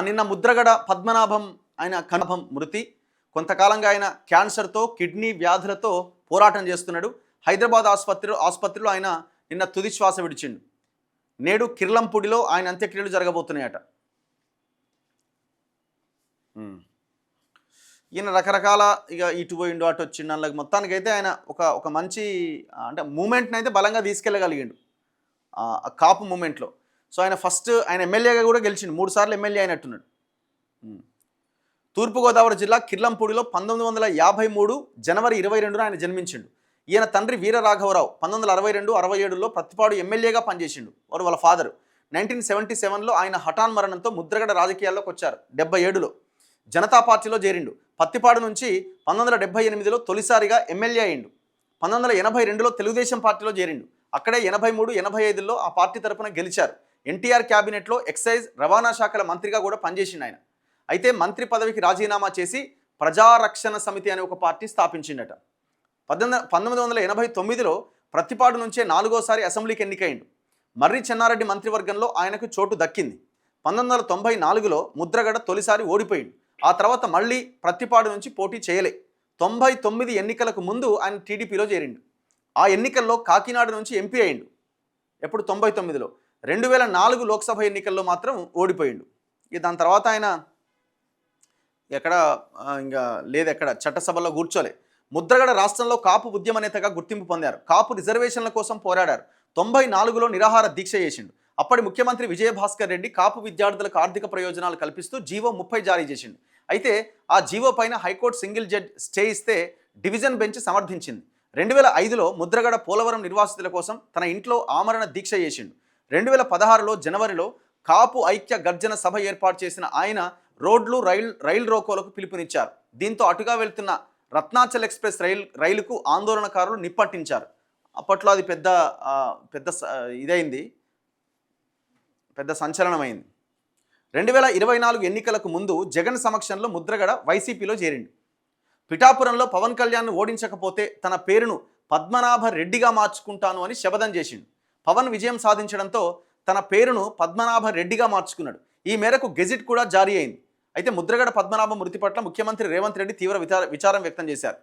నిన్న ముద్రగడ పద్మనాభం ఆయన కనభం మృతి. కొంతకాలంగా ఆయన క్యాన్సర్తో కిడ్నీ వ్యాధులతో పోరాటం చేస్తున్నాడు. హైదరాబాద్ ఆసుపత్రిలో ఆయన నిన్న తుది శ్వాస విడిచిండు. నేడు కిర్లంపూడిలో ఆయన అంత్యక్రియలు జరగబోతున్నాయట. ఈయన రకరకాల ఇక ఇటు పోయిండు అటు వచ్చిండు. అందులో మొత్తానికైతే ఆయన ఒక మంచి అంటే మూమెంట్ని అయితే బలంగా తీసుకెళ్ళగలిగిండు కాపు మూమెంట్లో. సో ఆయన ఎమ్మెల్యేగా కూడా గెలిచిండు, 3 సార్లు ఎమ్మెల్యే అయినట్టున్నాడు. తూర్పుగోదావరి జిల్లా కిర్లంపూడిలో 1953 జనవరి 22న ఆయన జన్మించిండు. ఈయన తండ్రి వీరరాఘవరావు 1962-67లో ప్రతిపాడు ఎమ్మెల్యేగా పనిచేసిండు. వాళ్ళ ఫాదరు 1977లో ఆయన హఠాన్ మరణంతో ముద్రగడ రాజకీయాల్లోకి వచ్చారు. 77లో జనతా పార్టీలో చేరిండు. పత్తిపాడు నుంచి 1978లో తొలిసారిగా ఎమ్మెల్యే అయిండు. 1982లో తెలుగుదేశం పార్టీలో చేరిండు. అక్కడే 83-85లో ఆ పార్టీ తరఫున గెలిచారు. ఎన్టీఆర్ క్యాబినెట్లో ఎక్సైజ్ రవాణా శాఖల మంత్రిగా కూడా పనిచేసిండు ఆయన. అయితే మంత్రి పదవికి రాజీనామా చేసి ప్రజారక్షణ సమితి అనే ఒక పార్టీ స్థాపించిండట. 1989లో ప్రతిపాడు నుంచే 4వసారి అసెంబ్లీకి ఎన్నికైండు. మర్రి చెన్నారెడ్డి మంత్రివర్గంలో ఆయనకు చోటు దక్కింది. 1994లో ముద్రగడ తొలిసారి ఓడిపోయిండు. ఆ తర్వాత మళ్ళీ ప్రతిపాడు నుంచి పోటీ చేయలే. 99 ఎన్నికలకు ముందు ఆయన టీడీపీలో చేరిండు. ఆ ఎన్నికల్లో కాకినాడ నుంచి ఎంపీ అయిండు. ఎప్పుడు 99లో. 2004 లోక్సభ ఎన్నికల్లో మాత్రం ఓడిపోయిండు. ఇక దాని తర్వాత ఆయన ఎక్కడ చట్టసభలో కూర్చోలే. ముద్రగడ రాష్ట్రంలో కాపు ఉద్యమ నేతగా గుర్తింపు పొందారు. కాపు రిజర్వేషన్ల కోసం పోరాడారు. 94లో నిరాహార దీక్ష చేసిండు. అప్పటి ముఖ్యమంత్రి విజయభాస్కర్ రెడ్డి కాపు విద్యార్థులకు ఆర్థిక ప్రయోజనాలు కల్పిస్తూ జీవో 30 జారీ చేసిండు. అయితే ఆ జీవో పైన హైకోర్టు సింగిల్ జడ్జ్ స్టే ఇస్తే డివిజన్ బెంచ్ సమర్థించింది. 2005లో ముద్రగడ పోలవరం నిర్వాసితుల కోసం తన ఇంట్లో ఆమరణ దీక్ష చేసిండు. 2016లో జనవరిలో కాపు ఐక్య గర్జన సభ ఏర్పాటు చేసిన ఆయన రోడ్లు రైలు రోకోలకు పిలుపునిచ్చారు. దీంతో అటుగా వెళ్తున్న రత్నాచల్ ఎక్స్ప్రెస్ రైలుకు ఆందోళనకారులు నిప్పట్టించారు. అప్పట్లో అది పెద్ద సంచలనమైంది. 2024 ఎన్నికలకు ముందు జగన్ సమక్షంలో ముద్రగడ వైసీపీలో చేరిండు. పిఠాపురంలో పవన్ కళ్యాణ్ను ఓడించకపోతే తన పేరును పద్మనాభ రెడ్డిగా మార్చుకుంటాను అని శపథం చేసిండు. పవన్ విజయం సాధించడంతో తన పేరును పద్మనాభ రెడ్డిగా మార్చుకున్నాడు. ఈ మేరకు గెజిట్ కూడా జారీ అయింది. అయితే ముద్రగడ పద్మనాభ మృతి పట్ల ముఖ్యమంత్రి రేవంత్ రెడ్డి తీవ్ర విచారం వ్యక్తం చేశారు.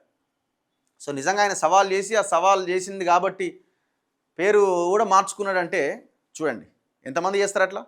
సో నిజంగా ఆయన సవాల్ చేసి ఆ సవాల్ చేసింది కాబట్టి పేరు కూడా మార్చుకున్నాడంటే చూడండి ఎంతమంది చేస్తారు అట్లా.